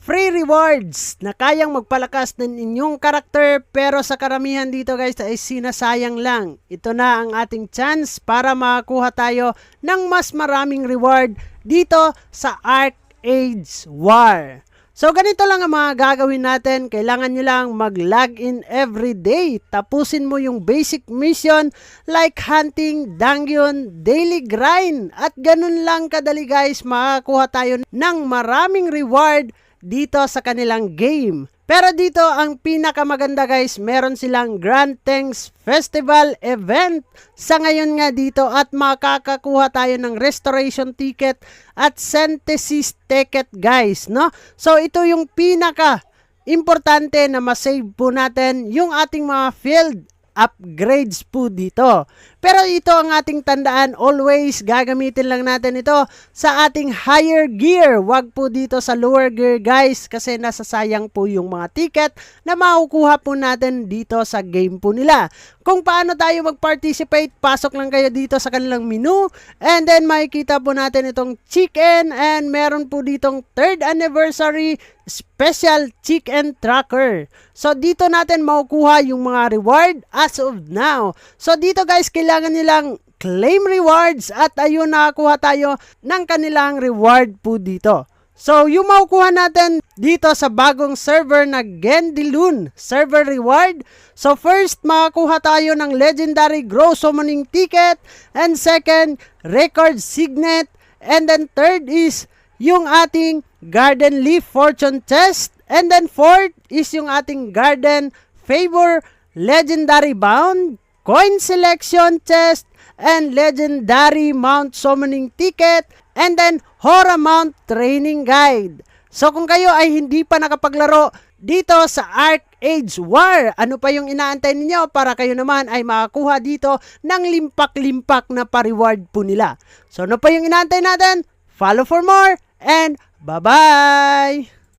free rewards na kayang magpalakas ng inyong karakter, pero sa karamihan dito guys ay sinasayang lang. Ito na ang ating chance para makakuha tayo ng mas maraming reward dito sa ArcheAge War. So ganito lang ang mga gagawin natin. Kailangan nyo lang mag-login every day. Tapusin mo yung basic mission like hunting, dungeon, daily grind. At ganun lang kadali guys, makakuha tayo ng maraming reward dito sa kanilang game. Pero dito ang pinakamaganda guys, meron silang Grand Thanks Festival event sa ngayon nga dito at makakakuha tayo ng restoration ticket at synthesis ticket guys, no? So ito yung pinaka importante na masave po natin yung ating mga field upgrades po dito. Pero ito ang ating tandaan, always gagamitin lang natin ito sa ating higher gear. Wag po dito sa lower gear guys, kasi nasasayang po yung mga ticket na makukuha po natin dito sa game po nila. Kung paano tayo mag-participate, pasok lang kayo dito sa kanilang menu and then makikita po natin itong chicken and meron po ditong 3rd anniversary special chicken tracker. So dito natin makukuha yung mga reward as of now. So dito guys, kailangan nilang claim rewards at ayun, nakakuha tayo ng kanilang reward po dito. So yung makukuha natin dito sa bagong server na Gendiloon server reward. So first, makakuha tayo ng legendary grow summoning ticket, and second, record signet, and then third is yung ating garden leaf fortune chest, and then fourth is yung ating garden favor legendary bound, coin selection chest, and legendary mount summoning ticket, and then Hora Mount training guide. So kung kayo ay hindi pa nakapaglaro dito sa ArcheAge War, ano pa yung inaantay ninyo para kayo naman ay makakuha dito ng limpak-limpak na pa-reward po nila? So ano pa yung inaantay natin? Follow for more and bye-bye!